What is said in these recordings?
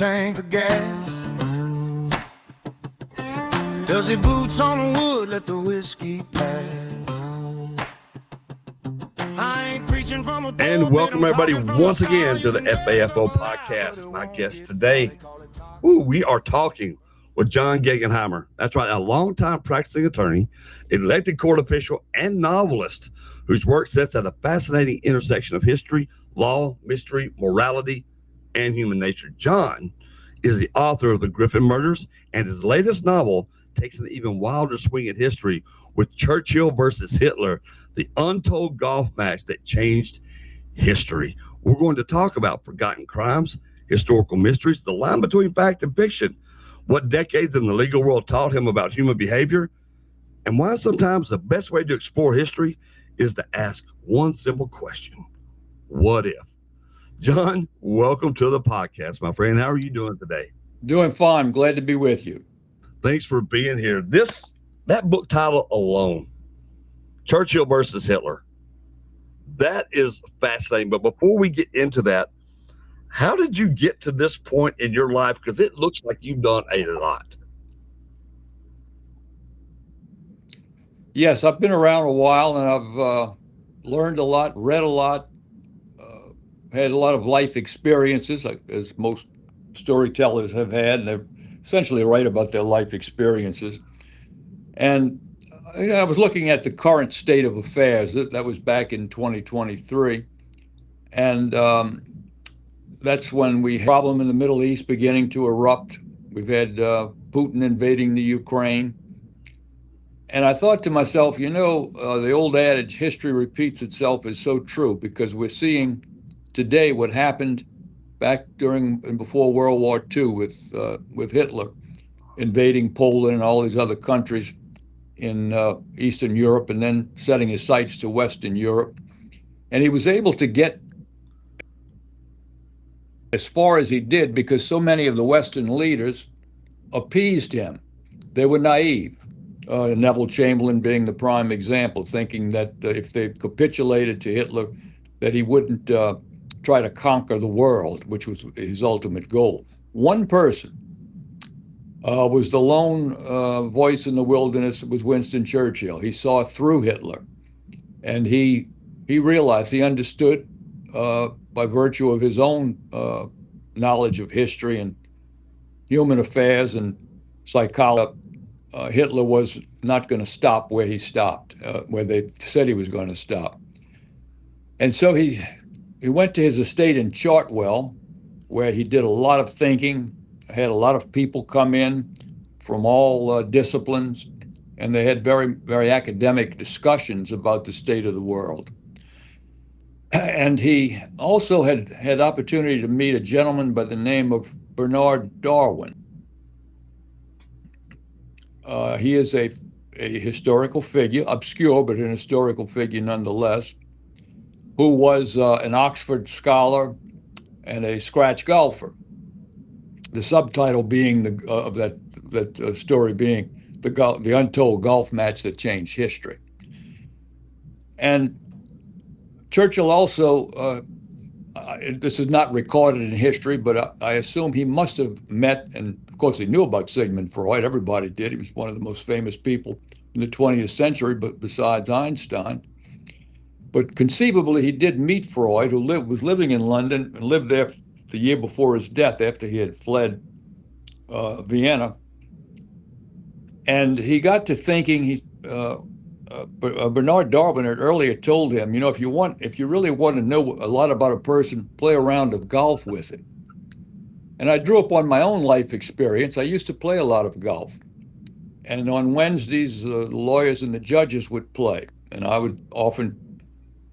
tank of gas? Does he boots on the wood, let the whiskey pass? I ain't preaching from a And welcome everybody once again to the FAFO Podcast. My guest today, we are talking with Jon Gegenheimer. That's right, a longtime practicing attorney, elected court official, and novelist whose work sits at a fascinating intersection of history, law, mystery, morality, and human nature. Jon is the author of the Griffin Murders, and his latest novel takes an even wilder swing at history with Churchill versus Hitler, the Untold Golf Match that changed history. We're going to talk about forgotten crimes, historical mysteries, the line between fact and fiction, what decades in the legal world taught him about human behavior, and why sometimes the best way to explore history is to ask one simple question: what if? Jon, welcome to the podcast, my friend. How are you doing today? Doing fine. Glad to be with you. Thanks for being here. That book title alone, Churchill versus Hitler, that is fascinating. But before we get into that, how did you get to this point in your life? Because it looks like you've done a lot. Yes, I've been around a while, and I've learned a lot, read a lot, had a lot of life experiences, as most storytellers have had. And they're essentially write about their life experiences. And I was looking at the current state of affairs. That was back in 2023. And that's when we had a problem in the Middle East beginning to erupt. We've had Putin invading the Ukraine. And I thought to myself, the old adage, history repeats itself, is so true, because we're seeing today what happened back during and before World War II with Hitler invading Poland and all these other countries in Eastern Europe, and then setting his sights to Western Europe. And he was able to get as far as he did because so many of the Western leaders appeased him. They were naive. Neville Chamberlain being the prime example, thinking that if they capitulated to Hitler, that he wouldn't try to conquer the world, which was his ultimate goal. One person was the lone voice in the wilderness. It was Winston Churchill. He saw through Hitler, and he realized, he understood by virtue of his own knowledge of history and human affairs and psychology, Hitler was not going to stop where he stopped, where they said he was going to stop. And so he went to his estate in Chartwell, where he did a lot of thinking, had a lot of people come in from all disciplines, and they had very, very academic discussions about the state of the world. And he also had opportunity to meet a gentleman by the name of Bernard Darwin. He is a historical figure, obscure, but an historical figure nonetheless, who was an Oxford scholar and a scratch golfer. The subtitle being of that story being the Untold Golf Match that changed history. And Churchill also, this is not recorded in history, but I assume he must have met, and of course he knew about Sigmund Freud. Everybody did. He was one of the most famous people in the 20th century, but besides Einstein. But conceivably, he did meet Freud, who was living in London and lived there the year before his death, after he had fled Vienna. And he got to thinking. Bernard Darwin had earlier told him, if you really want to know a lot about a person, play a round of golf with him. And I drew upon my own life experience. I used to play a lot of golf. And on Wednesdays, the lawyers and the judges would play. And I would often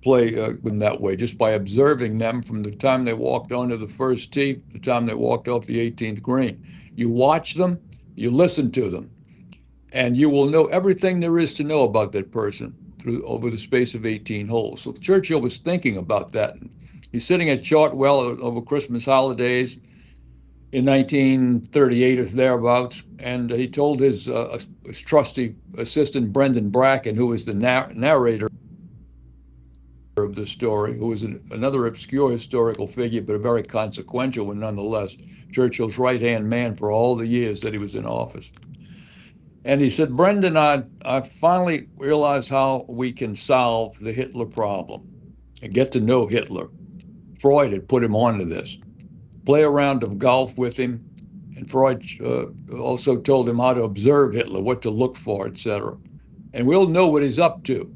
play them that way, just by observing them from the time they walked onto the first tee to the time they walked off the 18th green. You watch them, you listen to them, and you will know everything there is to know about that person over the space of 18 holes. So Churchill was thinking about that. He's sitting at Chartwell over Christmas holidays in 1938 or thereabouts, and he told his trusty assistant, Brendan Bracken, who was the narrator of the story, who was another obscure historical figure, but a very consequential one nonetheless, Churchill's right-hand man for all the years that he was in office. And he said, Brendan, I finally realized how we can solve the Hitler problem and get to know Hitler. Freud had put him onto this. Play a round of golf with him. And Freud also told him how to observe Hitler, what to look for, etc. And we'll know what he's up to.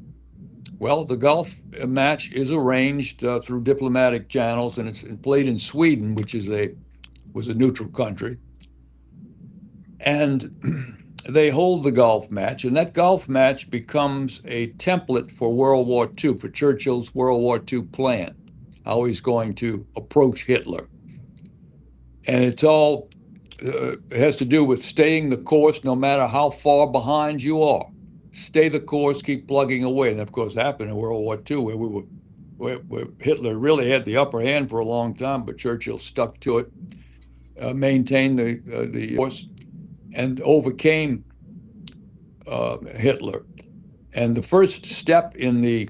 Well, the golf match is arranged through diplomatic channels, and it's played in Sweden, which was a neutral country. And they hold the golf match, and that golf match becomes a template for World War II, for Churchill's World War II plan, how he's going to approach Hitler. And it's all, it has to do with staying the course no matter how far behind you are. Stay the course, keep plugging away. And of course, it happened in World War II, where Hitler really had the upper hand for a long time, but Churchill stuck to it, maintained the course, and overcame Hitler. And the first step in the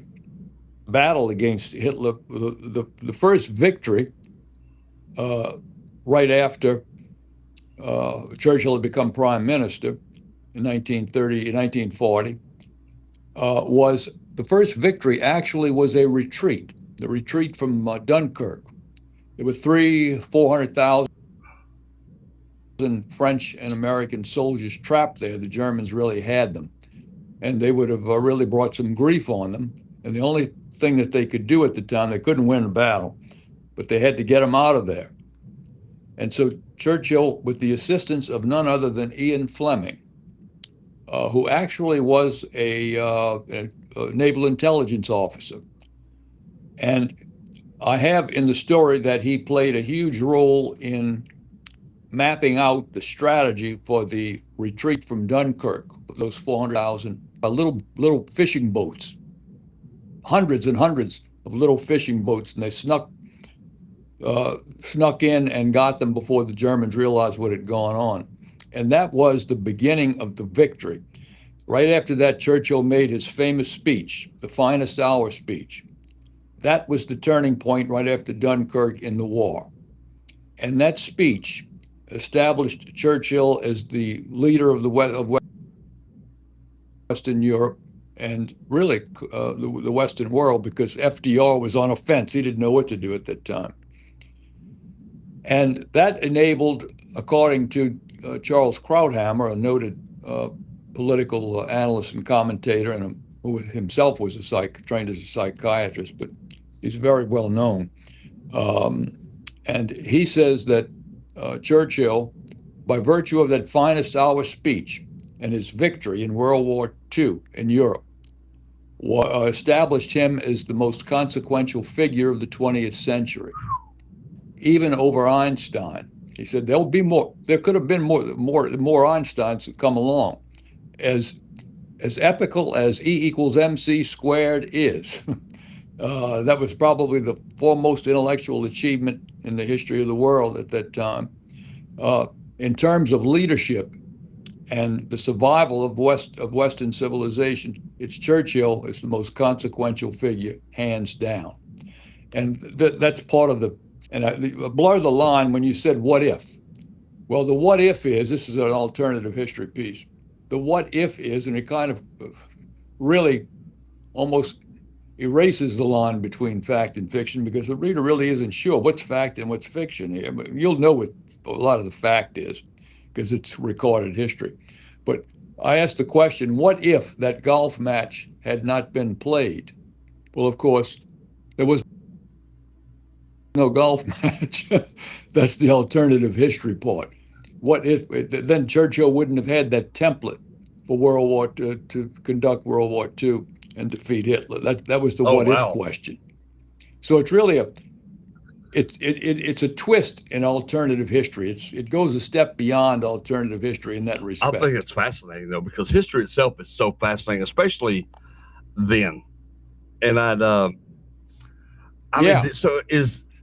battle against Hitler, the first victory, right after Churchill had become prime minister in 1940, was the first victory actually was a retreat, the retreat from Dunkirk. There were 400,000 French and American soldiers trapped there. The Germans really had them, and they would have really brought some grief on them. And the only thing that they could do at the time, they couldn't win a battle, but they had to get them out of there. And so Churchill, with the assistance of none other than Ian Fleming, who actually was a naval intelligence officer. And I have in the story that he played a huge role in mapping out the strategy for the retreat from Dunkirk, those 400,000 little fishing boats, hundreds and hundreds of little fishing boats, and they snuck in and got them before the Germans realized what had gone on. And that was the beginning of the victory. Right after that, Churchill made his famous speech, the finest hour speech. That was the turning point right after Dunkirk in the war. And that speech established Churchill as the leader of Western Europe and really the Western world, because FDR was on a fence. He didn't know what to do at that time. And that enabled, according to Charles Krauthammer, a noted political analyst and commentator, and who himself was trained as a psychiatrist, but he's very well known. And he says that Churchill, by virtue of that finest hour speech and his victory in World War II in Europe, established him as the most consequential figure of the 20th century, even over Einstein. He said there could have been more Einsteins that come along. As epical as E = MC squared is, that was probably the foremost intellectual achievement in the history of the world at that time. In terms of leadership and the survival of Western civilization, it's Churchill is the most consequential figure, hands down. And that's part of the, and I blur the line when you said, what if? Well, the what if is, this is an alternative history piece. The what if is, and it kind of really almost erases the line between fact and fiction, because the reader really isn't sure what's fact and what's fiction here. But you'll know what a lot of the fact is, because it's recorded history. But I asked the question, what if that golf match had not been played? Well, of course, there was no golf match. That's the alternative history part. What if then Churchill wouldn't have had that template for World War II, to conduct World War II and defeat Hitler? That was the what if question. So it's really it's a twist in alternative history. It goes a step beyond alternative history in that respect. I think it's fascinating though, because history itself is so fascinating, especially then. And mean, so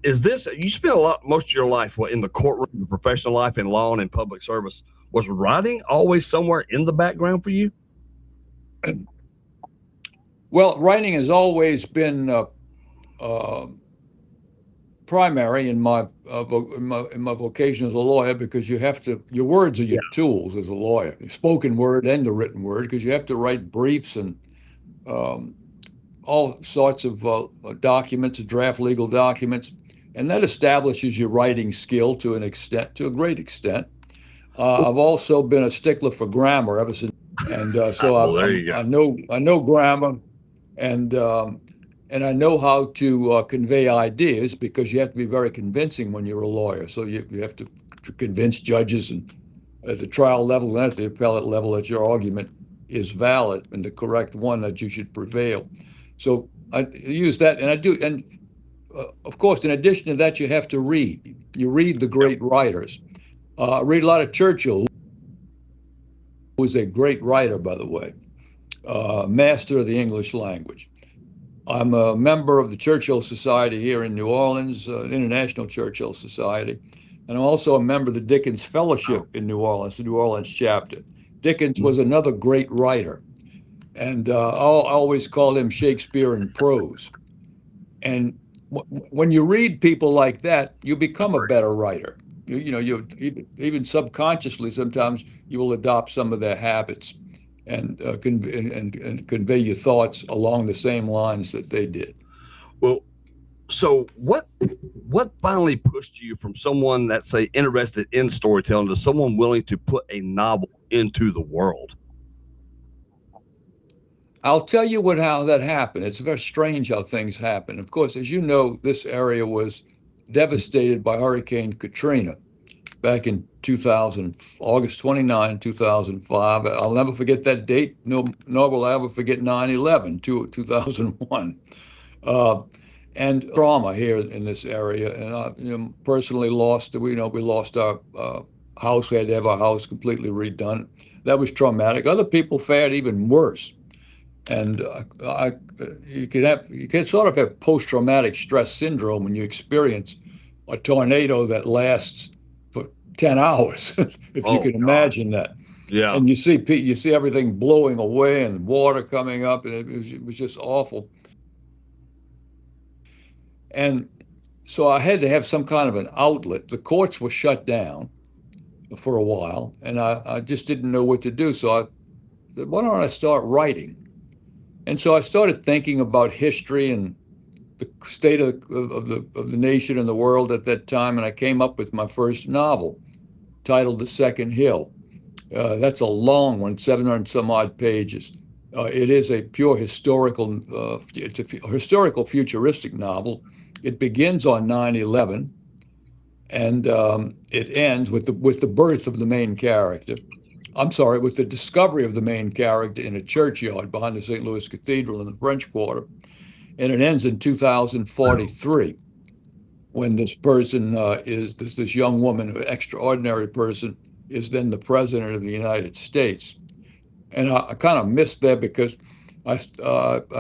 is this, you spent most of your life in the courtroom, the professional life in law and in public service. Was writing always somewhere in the background for you? Well, writing has always been uh, primary in my vocation as a lawyer, because you have to, your words are your tools as a lawyer, the spoken word and the written word, because you have to write briefs and all sorts of documents, draft legal documents, and that establishes your writing skill to an extent, to a great extent. I've also been a stickler for grammar ever since, and so I know grammar, and I know how to convey ideas, because you have to be very convincing when you're a lawyer. So you have to convince judges and at the trial level and at the appellate level that your argument is valid and the correct one, that you should prevail. So I use that, and I do, and of course, in addition to that, you have to read. You read the great writers. Read a lot of Churchill, who was a great writer, by the way, master of the English language. I'm a member of the Churchill Society here in New Orleans, International Churchill Society, and I'm also a member of the Dickens Fellowship in New Orleans, the New Orleans chapter. Dickens was another great writer, and I always call him Shakespeare in prose. And when you read people like that, you become a better writer. You even subconsciously, sometimes you will adopt some of their habits and convey your thoughts along the same lines that they did. Well, so what finally pushed you from someone that's, say, interested in storytelling to someone willing to put a novel into the world? I'll tell you how that happened. It's very strange how things happen. Of course, as you know, this area was devastated by Hurricane Katrina back in 2000, August 29, 2005. I'll never forget that date, nor will I ever forget 9/11, 2001. And trauma here in this area. And I personally lost, we lost our house. We had to have our house completely redone. That was traumatic. Other people fared even worse. And you can sort of have post-traumatic stress syndrome when you experience a tornado that lasts for 10 hours, if you can imagine that. Yeah. And you see everything blowing away and water coming up, and it was just awful. And so I had to have some kind of an outlet. The courts were shut down for a while, and I just didn't know what to do. So I said, why don't I start writing? And so I started thinking about history and the state of the nation and the world at that time, and I came up with my first novel, titled The Second Hill. That's a long one, 700 some odd pages. It is a pure historical, it's a historical futuristic novel. It begins on 9/11, and it ends with the birth of the main character. I'm sorry, with the discovery of the main character in a churchyard behind the St. Louis Cathedral in the French Quarter. And it ends in 2043, when this person this young woman, an extraordinary person, is then the president of the United States. And I kind of missed that because I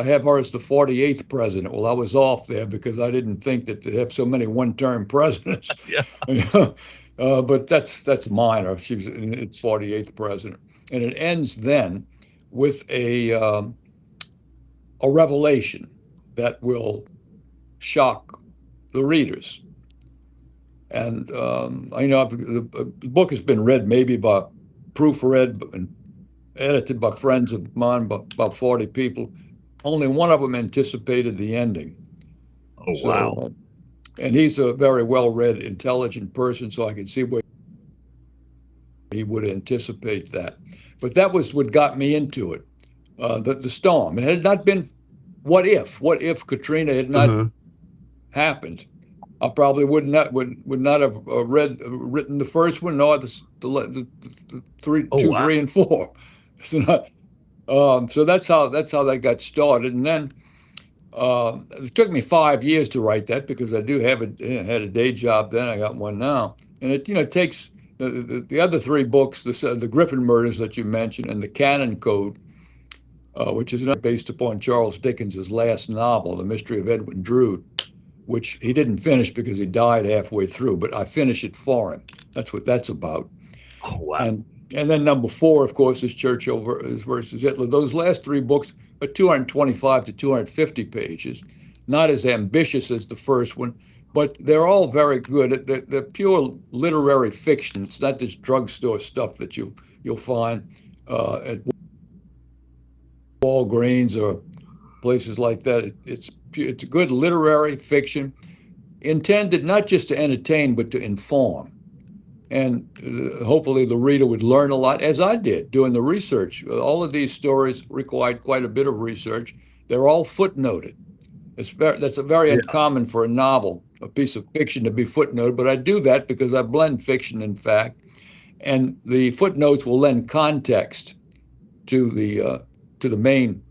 have her as the 48th president. Well, I was off there because I didn't think that they'd have so many one-term presidents. Yeah. But that's minor. It's 48th president, and it ends then with a revelation that will shock the readers. And the book has been read maybe proofread and edited by friends of mine, about 40 people. Only one of them anticipated the ending. Oh, wow. And he's a very well-read, intelligent person, so I can see where he would anticipate that. But that was what got me into it, the storm. It had not been, what if Katrina had not happened? I probably would not have written the first one, nor the 3, 3, and 4. So that's how that got started. And then it took me 5 years to write that, because I had a day job then. I got one now, and it takes the other 3 books, the Griffin Murders that you mentioned, and the Canon Code, which is based upon Charles Dickens's last novel, The Mystery of Edwin Drood, which he didn't finish because he died halfway through, but I finished it for him. That's what that's about. Oh, wow. And then number 4, of course, is Churchill versus Hitler. Those last 3 books are 225 to 250 pages. not as ambitious as the first one, but they're all very good. They're pure literary fiction. It's not this drugstore stuff that you'll find at Walgreens or places like that. It's a good literary fiction intended not just to entertain, but to inform. And hopefully the reader would learn a lot, as I did doing the research. All of these stories required quite a bit of research. They're all footnoted. That's very uncommon for a novel, a piece of fiction, to be footnoted, but I do that because I blend fiction and fact, and the footnotes will lend context to the main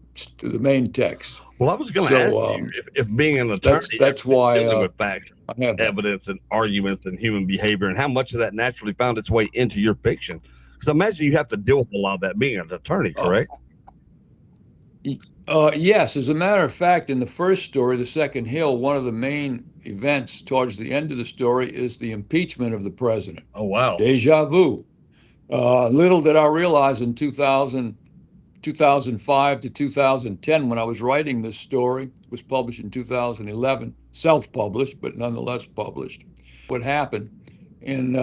text. Well, I was going to ask you if being an attorney, that's why dealing with facts, evidence, and arguments and human behavior, and how much of that naturally found its way into your fiction. Because I imagine you have to deal with a lot of that being an attorney, correct? Yes. As a matter of fact, in the first story, The Second Hill, one of the main events towards the end of the story is the impeachment of the president. Oh, wow. Deja vu. Little did I realize in 2005 to 2010, when I was writing this story, it was published in 2011, self-published, but nonetheless published. What happened in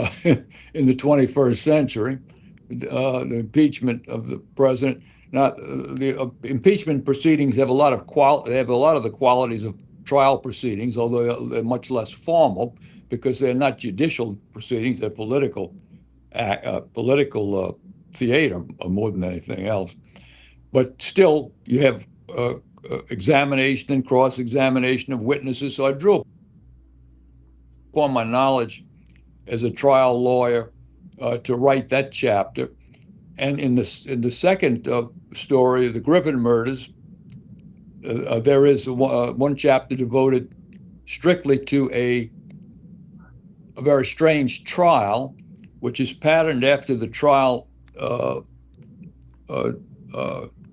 in the 21st century, the impeachment of the president. Now, the impeachment proceedings have a lot of the qualities of trial proceedings, although they're much less formal because they're not judicial proceedings; they're political theater more than anything else. But still, you have examination and cross-examination of witnesses. So I drew upon my knowledge as a trial lawyer to write that chapter. And in the second story, the Griffin Murders, there is one chapter devoted strictly to a very strange trial, which is patterned after the trial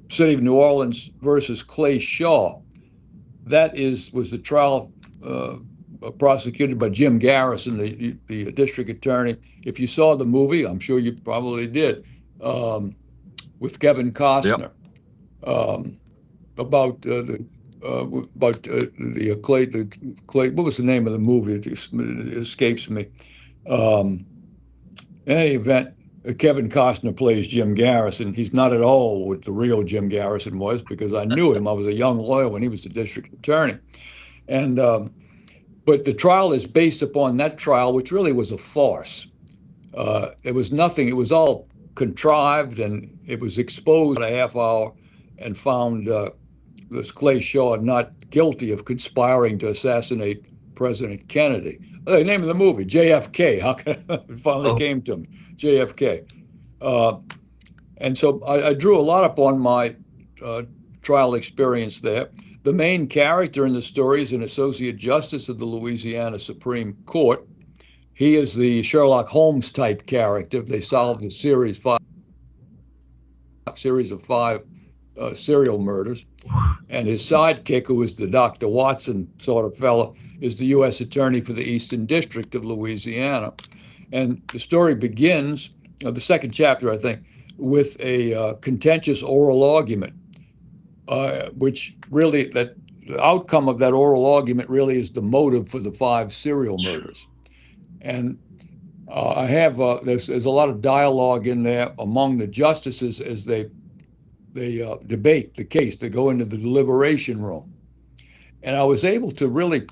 City of New Orleans versus Clay Shaw. That was the trial prosecuted by Jim Garrison, the district attorney. If you saw the movie, I'm sure you probably did, with Kevin Costner, about the Clay. What was the name of the movie? It escapes me. In any event, Kevin Costner plays Jim Garrison. He's not at all what the real Jim Garrison was, because I knew him. I was a young lawyer when he was the district attorney. And but the trial is based upon that trial, which really was a farce. It was nothing. It was all contrived, and it was exposed in a half hour and found this Clay Shaw not guilty of conspiring to assassinate President Kennedy. The name of the movie, JFK. How can it finally came to me, JFK. And so I drew a lot upon my trial experience there. The main character in the story is an associate justice of the Louisiana Supreme Court. He is the Sherlock Holmes type character. They solved a series of five serial murders. And his sidekick, who is the Dr. Watson sort of fellow, is the U.S. Attorney for the Eastern District of Louisiana. And the story begins, the second chapter, I think, with a contentious oral argument, which really, the outcome of that oral argument really is the motive for the five serial murders. And I have, there's a lot of dialogue in there among the justices as they debate the case. They go into the deliberation room. And I was able to really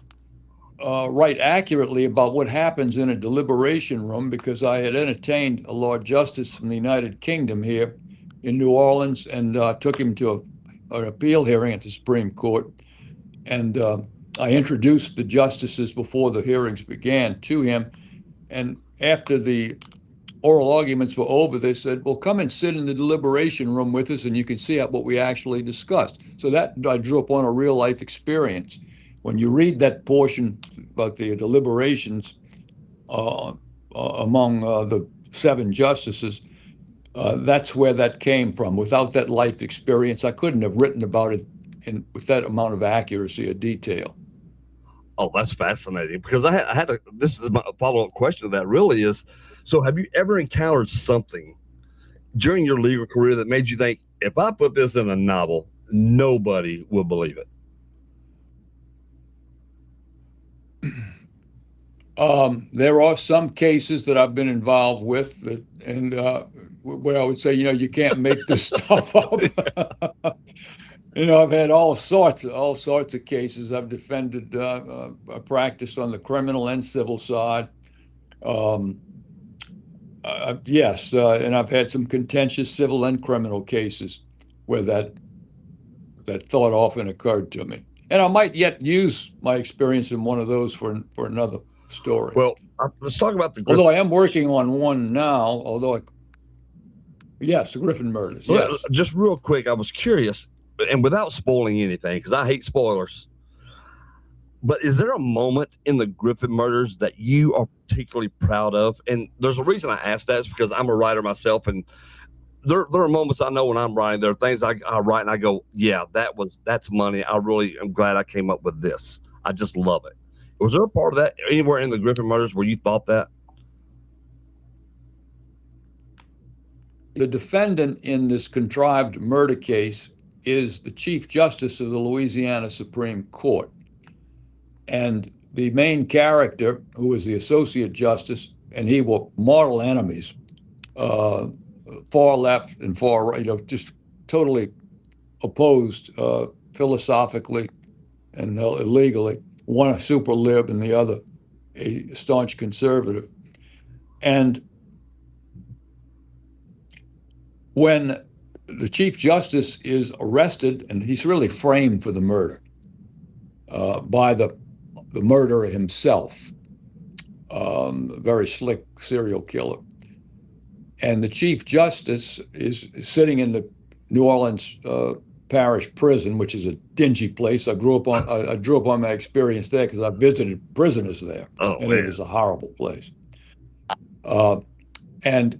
write accurately about what happens in a deliberation room because I had entertained a Lord Justice from the United Kingdom here in New Orleans and took him to an appeal hearing at the Supreme Court. And I introduced the justices before the hearings began to him. And after the oral arguments were over, they said, well, come and sit in the deliberation room with us and you can see what we actually discussed. So that I drew upon a real life experience. When you read that portion about the deliberations among the seven justices, that's where that came from. Without that life experience, I couldn't have written about it with that amount of accuracy or detail. Oh, that's fascinating, because I had this is my follow-up question to that really is, so have you ever encountered something during your legal career that made you think, if I put this in a novel, nobody will believe it? There are some cases that I've been involved with, where I would say, you can't make this stuff up. I've had all sorts of cases. I've defended, I practiced on the criminal and civil side. Yes, and I've had some contentious civil and criminal cases where that thought often occurred to me. And I might yet use my experience in one of those for another story. Well, let's talk about the. Although I am working on one now. Yes, the Griffin Murders. Well, yes. Just real quick, I was curious, and without spoiling anything, because I hate spoilers. But is there a moment in the Griffin Murders that you are particularly proud of? And there's a reason I ask that is because I'm a writer myself, and there are moments I know when I'm writing. There are things I write and I go, yeah, that's money. I really am glad I came up with this. I just love it. Was there a part of that anywhere in the Griffin Murders where you thought that? The defendant in this contrived murder case is the Chief Justice of the Louisiana Supreme Court. And the main character, who was the Associate Justice, and he were mortal enemies, far left and far right, just totally opposed philosophically and illegally. One a super lib and the other a staunch conservative. And when the Chief Justice is arrested, and he's really framed for the murder by the murderer himself, very slick serial killer. And the Chief Justice is sitting in the New Orleans Parish Prison, which is a dingy place. I drew upon my experience there because I visited prisoners there, and it is a horrible place. And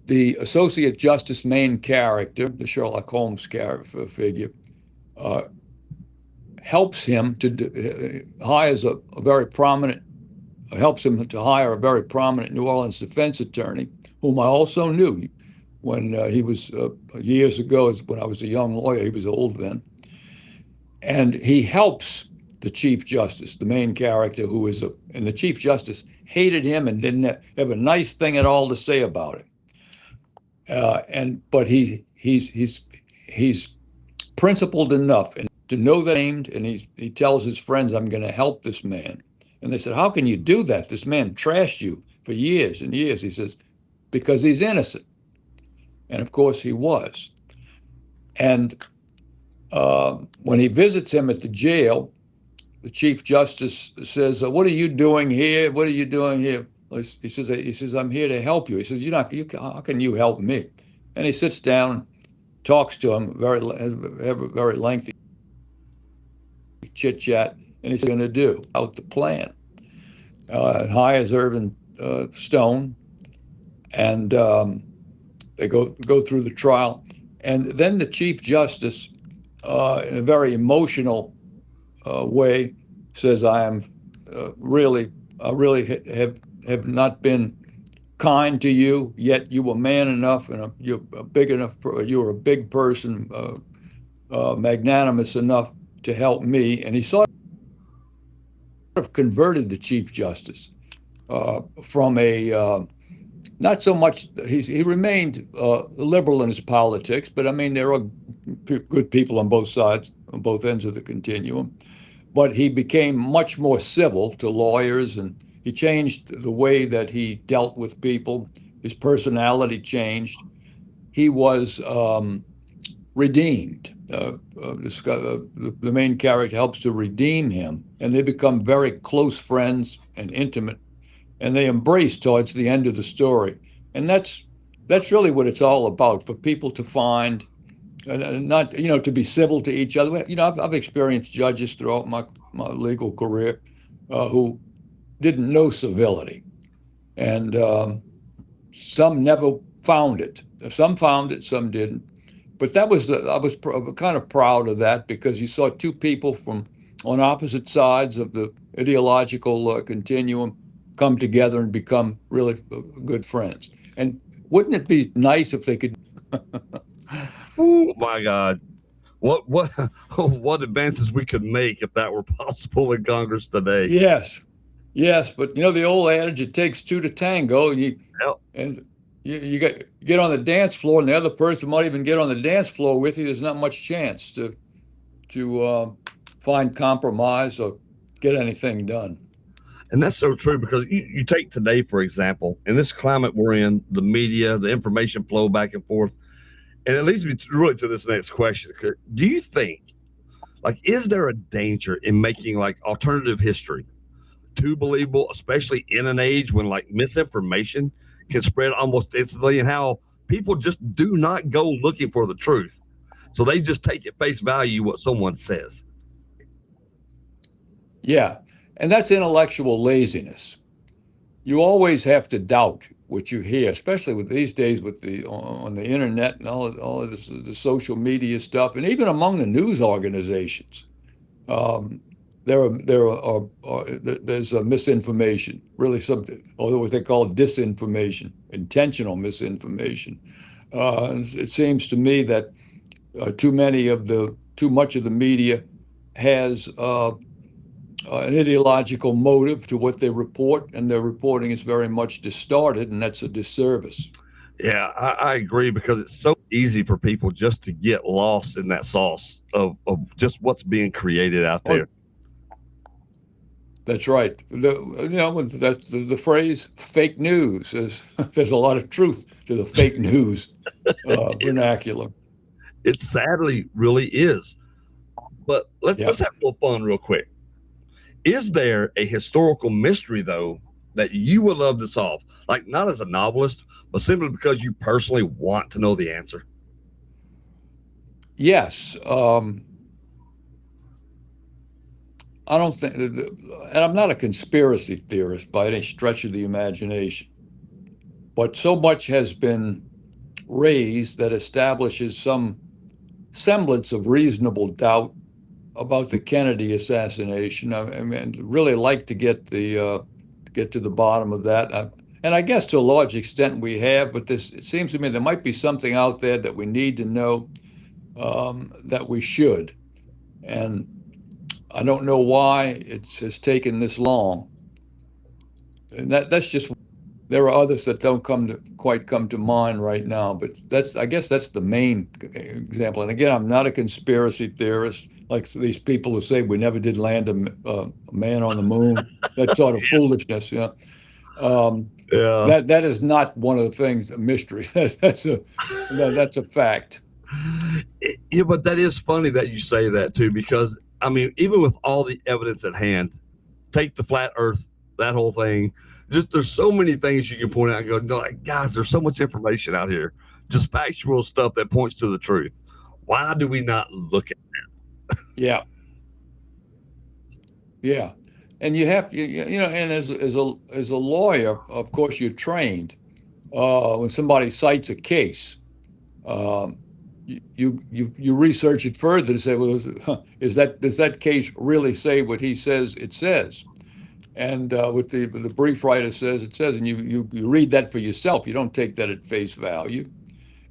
the Associate Justice main character, the Sherlock Holmes figure, helps him to helps him to hire a very prominent New Orleans defense attorney, whom I also knew when he was years ago, when I was a young lawyer. He was old then. And he helps the Chief Justice, the main character, and the Chief Justice hated him and didn't have a nice thing at all to say about it. But he's principled enough and to know that and he tells his friends, I'm going to help this man. And they said, how can you do that? This man trashed you for years and years. He says, because he's innocent. And of course he was. And when he visits him at the jail, the Chief Justice says, what are you doing here? What are you doing here? He says, I'm here to help you. He says, how can you help me? And he sits down, talks to him, very lengthy chit chat, and he's going to do out the plan. Hires Irving Stone, and they go through the trial, and then the Chief Justice, in a very emotional way, says, I really have not been kind to you, yet you were man enough and you're big enough. You were a big person, magnanimous enough to help me. And he sort of converted the Chief Justice from a not so much. He remained liberal in his politics, but I mean there are good people on both sides, on both ends of the continuum. But he became much more civil to lawyers, and he changed the way that he dealt with people. His personality changed. He was redeemed. The main character helps to redeem him, and they become very close friends and intimate, and they embrace towards the end of the story. And that's really what it's all about, for people to find, not to be civil to each other. I've experienced judges throughout my legal career who didn't know civility, and some never found it. Some found it, some didn't. But I was kind of proud of that, because you saw two people on opposite sides of the ideological continuum come together and become really good friends. And wouldn't it be nice if they could? Oh my God. What advances we could make if that were possible in Congress today. Yes. Yes, but the old adage, it takes two to tango. Yep. And you get on the dance floor, and the other person might even get on the dance floor with you. There's not much chance to find compromise or get anything done. And that's so true, because you take today, for example, in this climate we're in, the media, the information flow back and forth. And it leads me really to this next question. Do you think, is there a danger in making alternative history too believable, especially in an age when misinformation can spread almost instantly, and how people just do not go looking for the truth? So they just take at face value what someone says. Yeah. And that's intellectual laziness. You always have to doubt what you hear, especially with these days with on the internet and all of this, the social media stuff, and even among the news organizations. There's a misinformation, really what they call disinformation, intentional misinformation. It seems to me that too much of the media has an ideological motive to what they report, and their reporting is very much distorted, and that's a disservice. Yeah, I agree, because it's so easy for people just to get lost in that sauce of just what's being created out there. That's right. That's the phrase "fake news." There's a lot of truth to the fake news vernacular. It sadly really is. But let's have a little fun real quick. Is there a historical mystery, though, that you would love to solve? Not as a novelist, but simply because you personally want to know the answer? Yes. I don't think, and I'm not a conspiracy theorist by any stretch of the imagination, but so much has been raised that establishes some semblance of reasonable doubt about the Kennedy assassination. I mean, really like to get to the bottom of that. And I guess to a large extent we have, but it seems to me there might be something out there that we need to know, that we should. And I don't know why has taken this long. And that's just, there are others that don't quite come to mind right now, but I guess that's the main example. And again, I'm not a conspiracy theorist, like these people who say we never did land a man on the moon. That sort of foolishness. Yeah. That is not one of the things, a mystery. That's a fact. Yeah, but that is funny that you say that too, because I mean, even with all the evidence at hand, take the flat Earth, that whole thing. Just there's so many things you can point out and go, guys, there's so much information out here, just factual stuff that points to the truth. Why do we not look at that? Yeah. Yeah. And you have, and as a lawyer, of course, you're trained. When somebody cites a case, you research it further to say, well, does that case really say what he says it says? And what the brief writer says it says, and you read that for yourself. You don't take that at face value.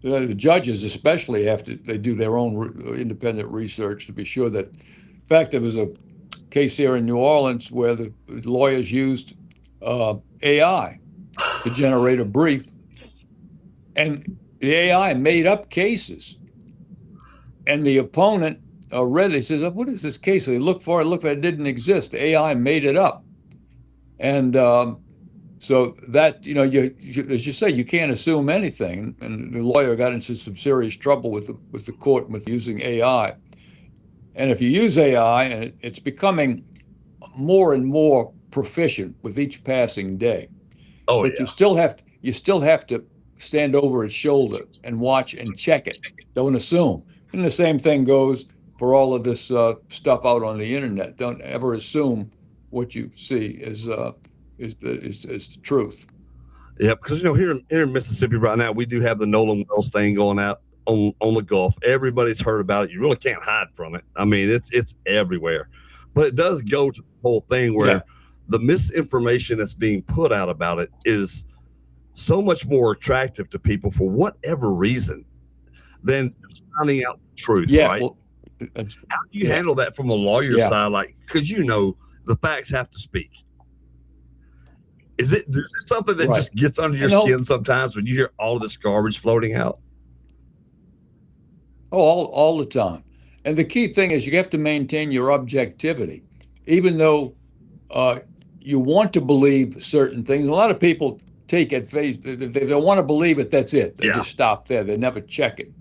The judges especially they do their own independent research to be sure that. In fact, there was a case here in New Orleans where the lawyers used AI to generate a brief, and the AI made up cases, and the opponent read it, says, what is this case? So they looked for it, it didn't exist. The AI made it up. And so that, as you say, you can't assume anything. And the lawyer got into some serious trouble with the court with using AI. And if you use AI, and it's becoming more and more proficient with each passing day. Oh, but yeah. you still have to stand over its shoulder and watch and check it. Don't assume. And the same thing goes for all of this stuff out on the internet. Don't ever assume what you see is the truth. Yeah, because here in Mississippi right now, we do have the Nolan Wells thing going out on the Gulf. Everybody's heard about it. You really can't hide from it. I mean, it's everywhere. But it does go to the whole thing where the misinformation that's being put out about it is so much more attractive to people for whatever reason than finding out the truth, right? Well, how do you handle that from a lawyer side? Because the facts have to speak. Is it something that just gets under your skin sometimes when you hear all of this garbage floating out? Oh, all the time. And the key thing is you have to maintain your objectivity, even though you want to believe certain things. A lot of people take at face, they want to believe it, that's it. They just stop there. They never check it.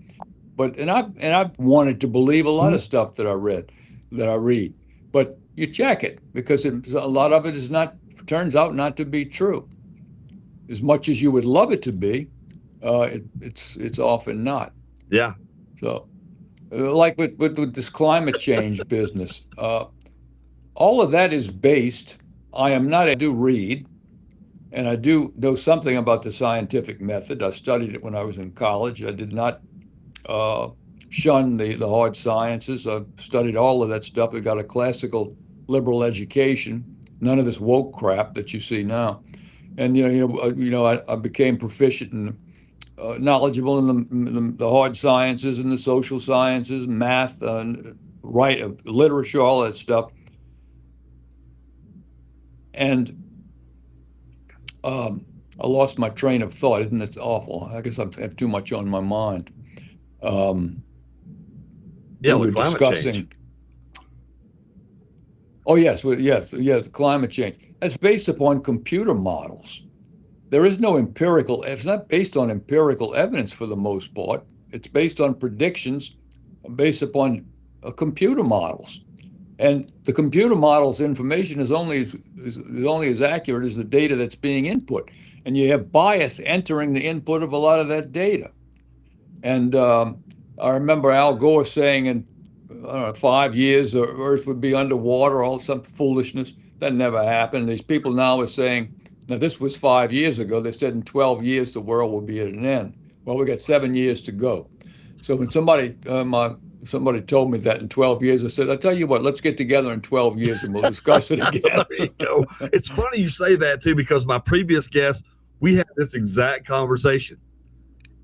And I've wanted to believe a lot of stuff that I read, but you check it because a lot of it turns out not to be true. As much as you would love it to be, it's often not. Yeah. So, like with this climate change business, all of that is based. I do read, and I do know something about the scientific method. I studied it when I was in college. I did not shun the hard sciences. I studied all of that stuff. I got a classical liberal education. None of this woke crap that you see now. And I became proficient and knowledgeable in the hard sciences and the social sciences, math, literature, all that stuff. And I lost my train of thought. Isn't that awful? I guess I have too much on my mind. We were discussing. Change. Oh yes, the climate change. That's based upon computer models. There is no empirical. It's not based on empirical evidence for the most part. It's based on predictions, based upon computer models. And the computer model's information is only as accurate as the data that's being input. And you have bias entering the input of a lot of that data. And I remember Al Gore saying in 5 years the Earth would be underwater, all some foolishness. That never happened. These people now are saying, now this was 5 years ago, they said in 12 years the world will be at an end. Well, we got 7 years to go. So when somebody told me that in 12 years, I said, I'll tell you what, let's get together in 12 years and we'll discuss it again. There you go. It's funny you say that too, because my previous guest, we had this exact conversation.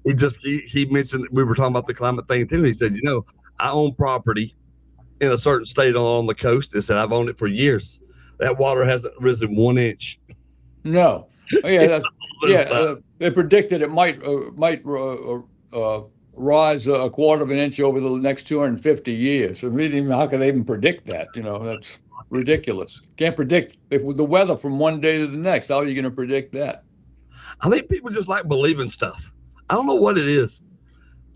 He mentioned, we were talking about the climate thing too. He said, I own property in a certain state on the coast. He said, I've owned it for years. That water hasn't risen 1 inch. No. Oh, yeah. They predicted it might rise a quarter of an inch over the next 250 years. I mean, how can they even predict that? That's ridiculous. Can't predict the weather from one day to the next. How are you going to predict that? I think people just like believing stuff. I don't know what it is.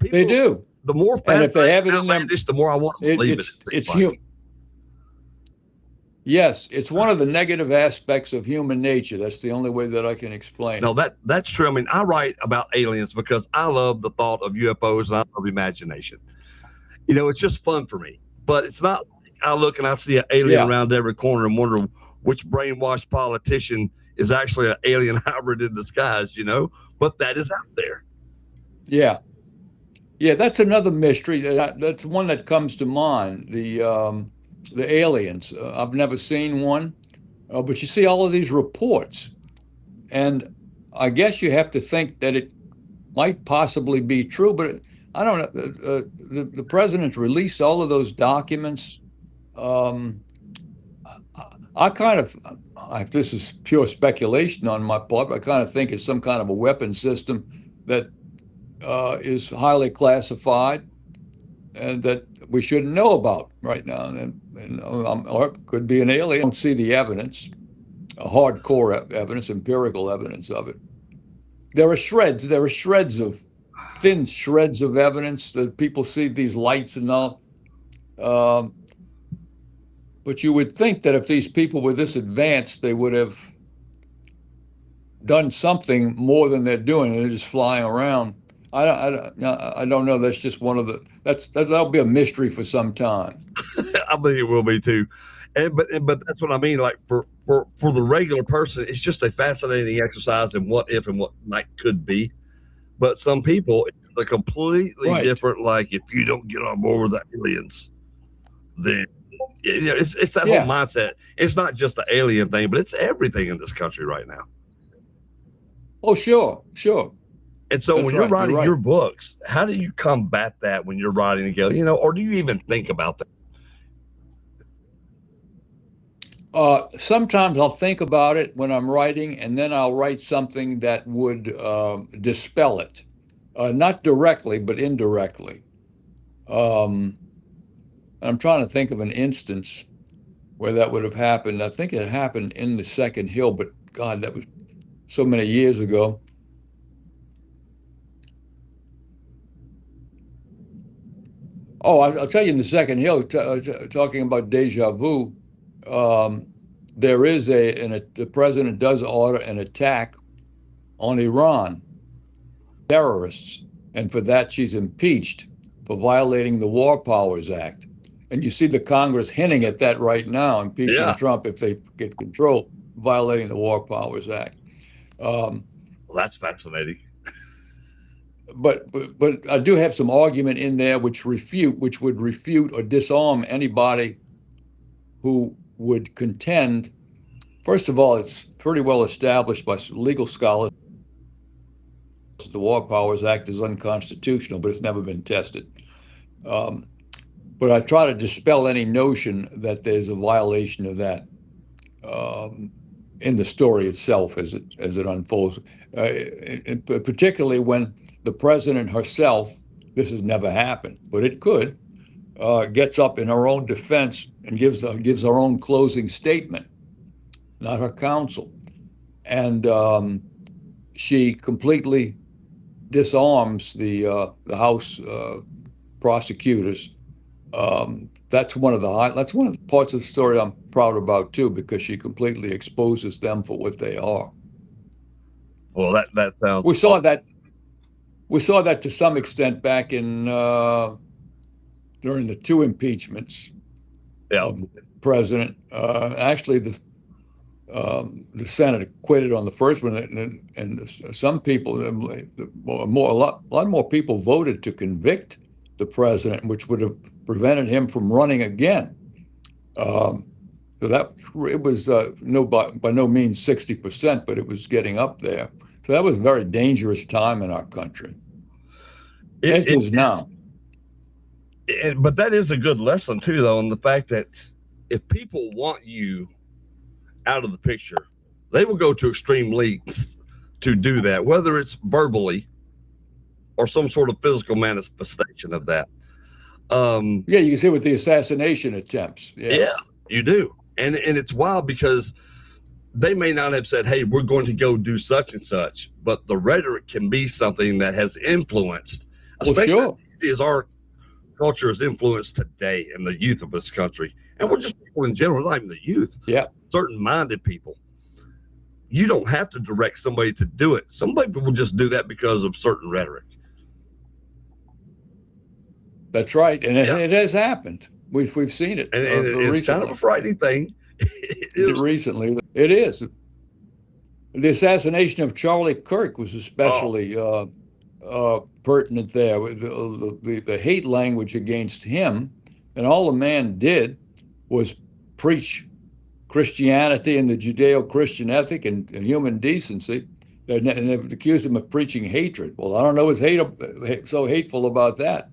They do. The more fast they have it in them, the more I want to believe it. It's human. Yes, it's one of the negative aspects of human nature. That's the only way that I can explain. No, that's true. I mean, I write about aliens because I love the thought of UFOs and I love imagination. It's just fun for me. But it's not like I look and I see an alien around every corner and wonder which brainwashed politician is actually an alien hybrid in disguise, But that is out there. Yeah. Yeah, that's another mystery. That's one that comes to mind. The aliens. I've never seen one, but you see all of these reports, and I guess you have to think that it might possibly be true, but I don't know. The president released all of those documents. This is pure speculation on my part, but I kind of think it's some kind of a weapon system that is highly classified and that we shouldn't know about right now. Or it could be an alien. I don't see the evidence, hardcore evidence, empirical evidence of it. There are thin shreds of evidence that people see these lights and all. But you would think that if these people were this advanced, they would have done something more than they're doing. They're just flying around. I don't know. That's just one of the. That'll be a mystery for some time. I think it will be too, but that's what I mean. Like for the regular person, it's just a fascinating exercise in what if and what could be. But some people, it's a completely different. Like if you don't get on board with the aliens, then it's that whole mindset. It's not just the alien thing, but it's everything in this country right now. Oh, sure. And so when you're writing your books, how do you combat that when you're writing together, or do you even think about that? Sometimes I'll think about it when I'm writing, and then I'll write something that would dispel it, not directly, but indirectly. I'm trying to think of an instance where that would have happened. I think it happened in the Second Hill, but God, that was so many years ago. Oh, I'll tell you in the Second Hill, talking about deja vu, there is the president does order an attack on Iran, terrorists, and for that she's impeached for violating the War Powers Act. And you see the Congress hinting at that right now, impeaching Trump if they get control, violating the War Powers Act. Well, that's fascinating. But I do have some argument in there which would refute or disarm anybody who would contend. First of all, it's pretty well established by legal scholars that the War Powers Act is unconstitutional, but it's never been tested. But I try to dispel any notion that there's a violation of that in the story itself as it unfolds, particularly when the president herself, this has never happened, but it could, gets up in her own defense and gives her own closing statement, not her counsel. And she completely disarms the House prosecutors. That's one of the parts of the story I'm proud about too, because she completely exposes them for what they are. Well, that sounds. We saw that to some extent back in during the two impeachments of the president. Actually, the Senate acquitted on the first one, and some people, a lot more people voted to convict the president, which would have prevented him from running again. So that it was by no means 60%, but it was getting up there. So that was a very dangerous time in our country. It is now. But that is a good lesson too, though, in the fact that if people want you out of the picture, they will go to extreme lengths to do that, whether it's verbally or some sort of physical manifestation of that. Yeah, you can see with the assassination attempts. Yeah, you do. And it's wild because they may not have said, hey, we're going to go do such and such, but the rhetoric can be something that has influenced, especially as our culture is influenced today in the youth of this country. And we're just people in general, not even the youth. Yeah. Certain minded people. You don't have to direct somebody to do it. Some people will just do that because of certain rhetoric. That's right. And it has happened. We've seen it. And it's kind of a frightening thing. Recently. It is. The assassination of Charlie Kirk was especially pertinent there. The hate language against him, and all the man did was preach Christianity and the Judeo-Christian ethic and human decency, and they accused him of preaching hatred. Well, I don't know what's so hateful about that.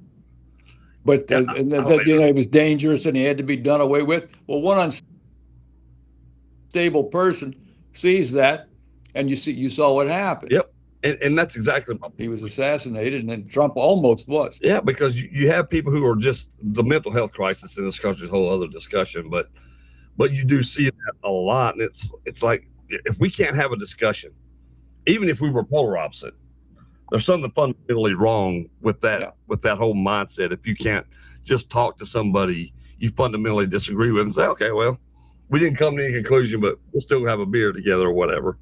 But he was dangerous and he had to be done away with. Well, one unstable person sees that, and you saw what happened. Yep, and that's exactly. He was assassinated, and then Trump almost was. Yeah, because you have people who are just the mental health crisis in this country is a whole other discussion, but you do see that a lot, and it's like if we can't have a discussion, even if we were polar opposite. There's something fundamentally wrong with that with that whole mindset. If you can't just talk to somebody you fundamentally disagree with and say, okay, well, we didn't come to any conclusion, but we'll still have a beer together or whatever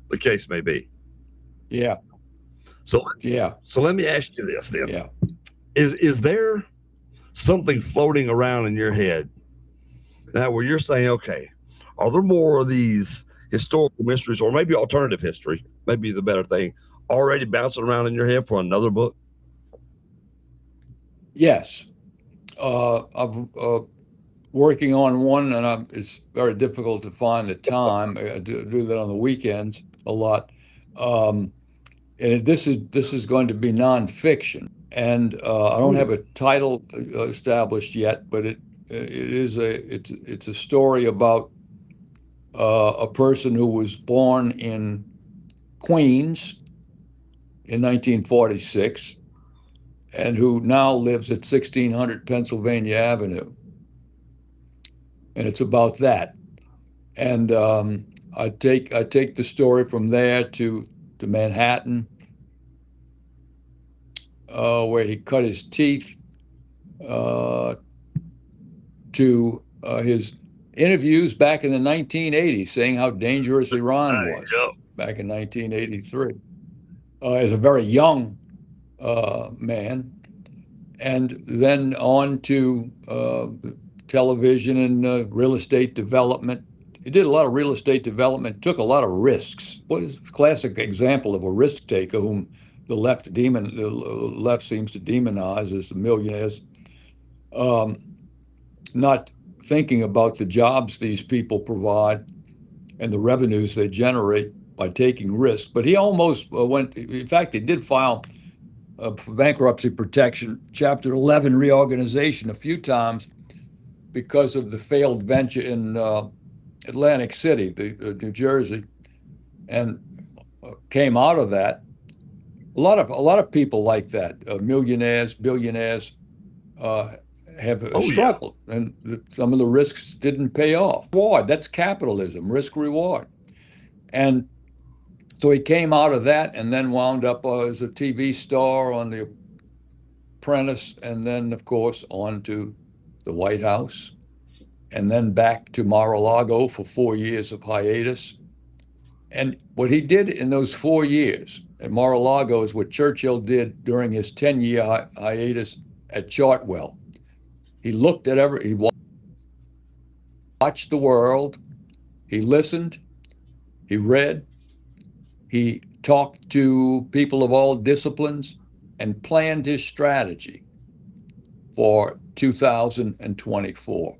the case may be. Yeah. So let me ask you this then. Yeah. Is there something floating around in your head now where you're saying, okay, are there more of these historical mysteries or maybe alternative history, maybe the better thing, already bouncing around in your head for another book? Yes. I'm working on one, and it's very difficult to find the time. I do that on the weekends a lot. And this is going to be nonfiction. And I don't have a title established yet, but it's a story about a person who was born in Queens in 1946 and who now lives at 1600 Pennsylvania Avenue. And it's about that. And I take the story from there to Manhattan, where he cut his teeth, to his interviews back in the 1980s, saying how dangerous Iran was back in 1983, as a very young man, and then on to television and real estate development. He did a lot of real estate development, took a lot of risks. What is a classic example of a risk taker whom the left seems to demonize as the millionaires, not thinking about the jobs these people provide and the revenues they generate by taking risks. But he almost went, in fact, he did file for bankruptcy protection, Chapter 11 reorganization a few times because of the failed venture in Atlantic City, New Jersey, and came out of that. A lot of people like that, millionaires, billionaires, have struggled, and some of the risks didn't pay off. That's capitalism, risk reward. And so he came out of that and then wound up as a TV star on The Apprentice, and then, of course, on to the White House, and then back to Mar-a-Lago for 4 years of hiatus. And what he did in those 4 years at Mar-a-Lago is what Churchill did during his 10-year hiatus at Chartwell. He looked at he watched the world, he listened, he read, he talked to people of all disciplines, and planned his strategy for 2024.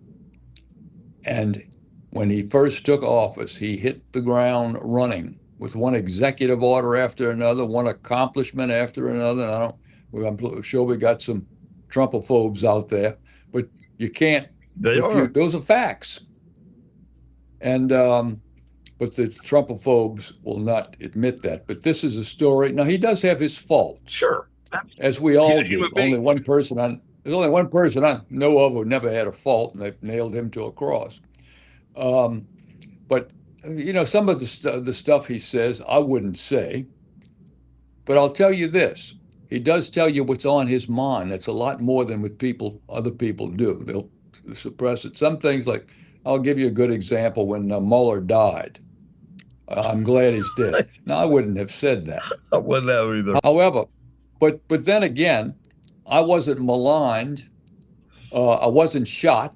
And when he first took office, he hit the ground running with one executive order after another, one accomplishment after another. And I'm sure we got some Trumpophobes out there, but you can't. Those are facts. And but the Trumpophobes will not admit that. But this is a story. Now, he does have his faults. Sure. As we all do. There's only one person I know of who never had a fault, and they've nailed him to a cross. But some of the stuff he says, I wouldn't say. But I'll tell you this: he does tell you what's on his mind. That's a lot more than what other people do. They'll suppress it. Some things, like, I'll give you a good example. When Mueller died, I'm glad he's dead. Now, I wouldn't have said that. I wouldn't have either. However, but then again, I wasn't maligned. I wasn't shot.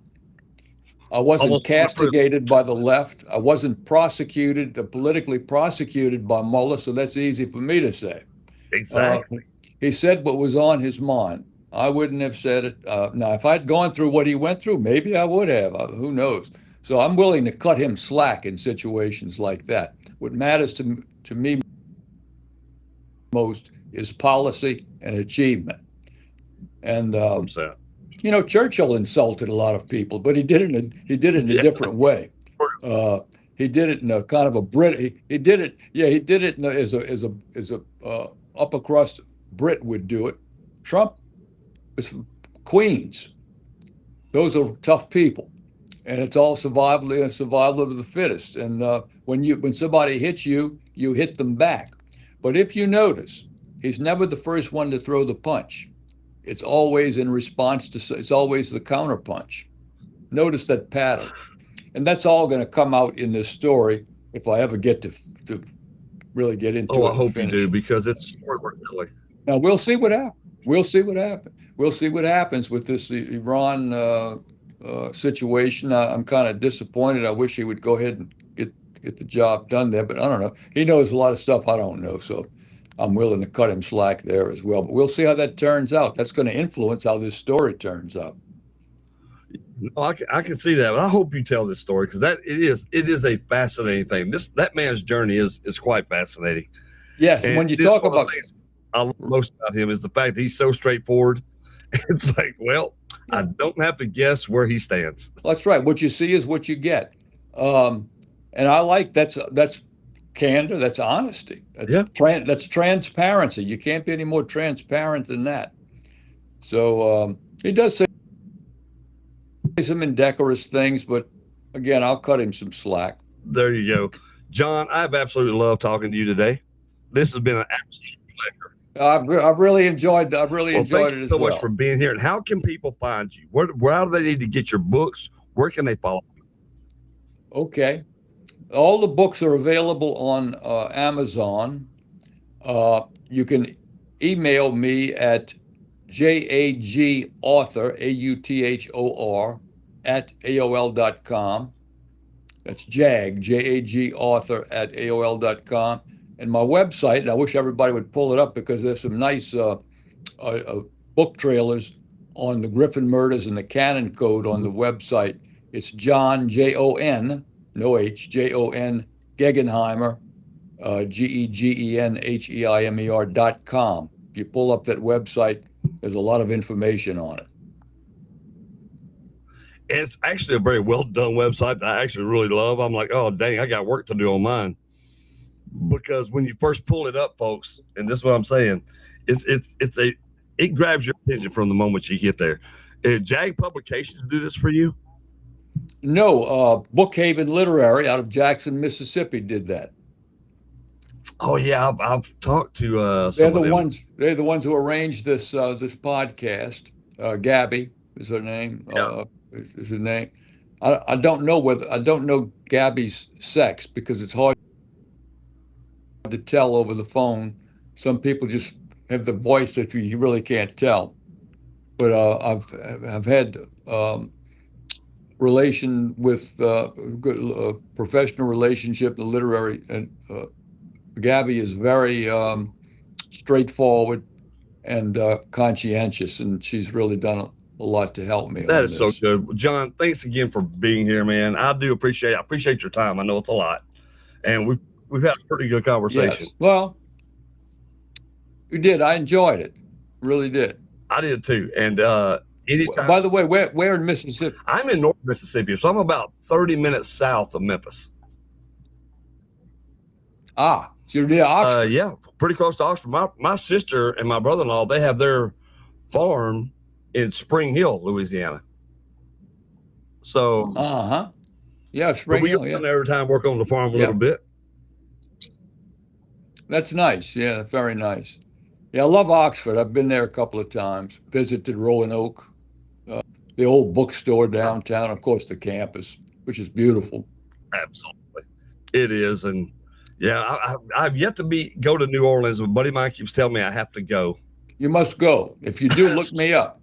I wasn't castigated by the left. I wasn't politically prosecuted by Mueller, so that's easy for me to say. Exactly. He said what was on his mind. I wouldn't have said it. Now, if I'd gone through what he went through, maybe I would have. Who knows? So I'm willing to cut him slack in situations like that. What matters to me most is policy and achievement. And Churchill insulted a lot of people, but he did it in a different way. He did it in a kind of a Brit. He did it. Yeah, he did it as a upper crust Brit would do it. Trump was from Queens. Those are tough people, and it's all survival of the fittest. And when somebody hits you, you hit them back. But if you notice, he's never the first one to throw the punch. It's always in response to. It's always the counterpunch. Notice that pattern, and that's all going to come out in this story if I ever get to really get into it. I hope you do, because it's a story worth telling. Now we'll see what happens. We'll see what happens with this Iran situation. I'm kind of disappointed. I wish he would go ahead and get the job done there, but I don't know. He knows a lot of stuff I don't know, so I'm willing to cut him slack there as well. But we'll see how that turns out. That's going to influence how this story turns out. No, I can see that, but I hope you tell this story, because it is a fascinating thing. That man's journey is quite fascinating. Yes, and when you talk about, I love most about him is the fact that he's so straightforward. It's like, well, I don't have to guess where he stands. That's right. What you see is what you get. And I like that's candor, that's honesty, that's transparency. You can't be any more transparent than that. So he does say some indecorous things, but again, I'll cut him some slack. There you go. Jon, I've absolutely loved talking to you today. This has been an absolute pleasure. I've really enjoyed it as well. Thank you so much for being here. And how can people find you? Where do they need to get your books? Where can they follow you? Okay. All the books are available on Amazon. You can email me at jagauthor, AUTHOR, at AOL.com. That's JAG author at AOL.com. And my website, and I wish everybody would pull it up because there's some nice book trailers on the Griffin Murders and the Canon Code on the website. It's Jon, Jon, no H, Jon Gegenheimer, GEGENHEIMER.com. If you pull up that website, there's a lot of information on it. It's actually a very well done website that I actually really love. I'm like, oh, dang, I got work to do on mine. Because when you first pull it up, folks, and this is what I'm saying, it grabs your attention from the moment you get there. JAG Publications do this for you? No, Bookhaven Literary out of Jackson, Mississippi did that. Oh yeah, I've talked to some they're of the them. They're the ones who arranged this podcast. Gabby is her name. Yeah. Is her name. I don't know Gabby's sex because it's hard to tell over the phone. Some people just have the voice that you really can't tell. But I've had relation with good professional relationship, the literary, and Gabby is very straightforward and conscientious, and she's really done a lot to help me. That is so good. Jon, thanks again for being here, man. I do appreciate it. I appreciate your time. I know it's a lot. And we've had a pretty good conversation. Yes. Well, we did. I enjoyed it. Really did. I did too. And anytime. By the way, where in Mississippi? I'm in North Mississippi, so I'm about 30 minutes south of Memphis. So you're near Oxford? Yeah, pretty close to Oxford. My sister and my brother-in-law, they have their farm in Spring Hill, Louisiana. So yeah, Spring Hill. We go there every time, work on the farm a little bit. That's nice. Yeah, very nice. Yeah, I love Oxford. I've been there a couple of times. Visited Roanoke, the old bookstore downtown, of course, the campus, which is beautiful. Absolutely, it is. And yeah, I've yet to go to New Orleans. A buddy of mine keeps telling me I have to go. You must go. If you do, look me up.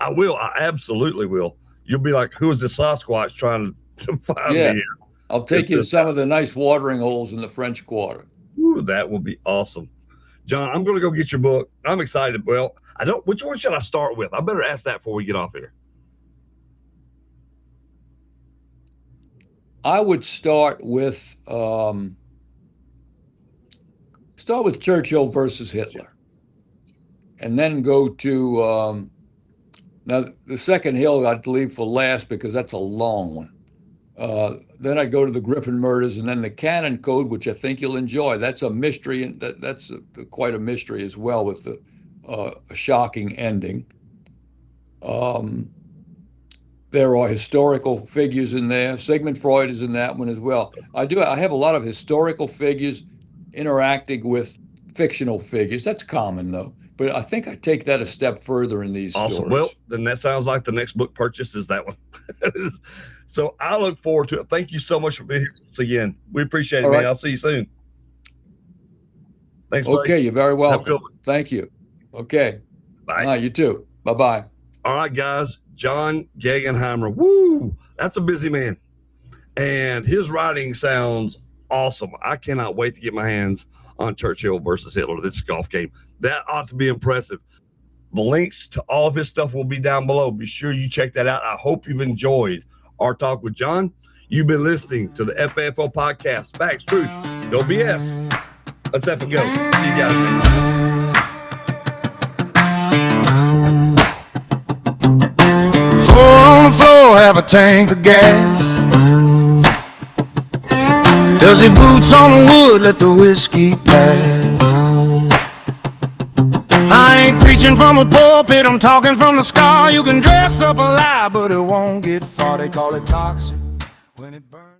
I will. I absolutely will. You'll be like, who is this Sasquatch trying to find me here? I'll take you to some of the nice watering holes in the French Quarter. Ooh, that will be awesome. Jon, I'm going to go get your book. I'm excited. Well, which one should I start with? I better ask that before we get off here. I would start with Churchill versus Hitler, and then go to now the second hill I'd leave for last because that's a long one. Then I go to the Griffin Murders, and then the Canon Code, which I think you'll enjoy. That's a mystery, and that's quite a mystery as well, with a shocking ending. There are historical figures in there. Sigmund Freud is in that one as well. I have a lot of historical figures interacting with fictional figures. That's common, though. But I think I take that a step further in these awesome. stories. Well, then that sounds like the next book purchase is that one. So I look forward to it. Thank you so much for being here once again. We appreciate it, man. I'll see you soon. Thanks, buddy. Okay, you're very welcome. Have a good one. Thank you. Okay. Bye. You too. Bye-bye. All right, guys. Jon Gegenheimer. Woo! That's a busy man. And his writing sounds awesome. I cannot wait to get my hands on Churchill versus Hitler, this golf game. That ought to be impressive. The links to all of his stuff will be down below. Be sure you check that out. I hope you've enjoyed our talk with Jon. You've been listening to the FAFO Podcast. Facts, truth, no BS. Let's have a go. See you guys next time. Four on the floor, have a tank of gas. Fuzzy boots on the wood, let the whiskey pass. I ain't preaching from a pulpit, I'm talking from the scar. You can dress up a lie, but it won't get far. They call it toxic.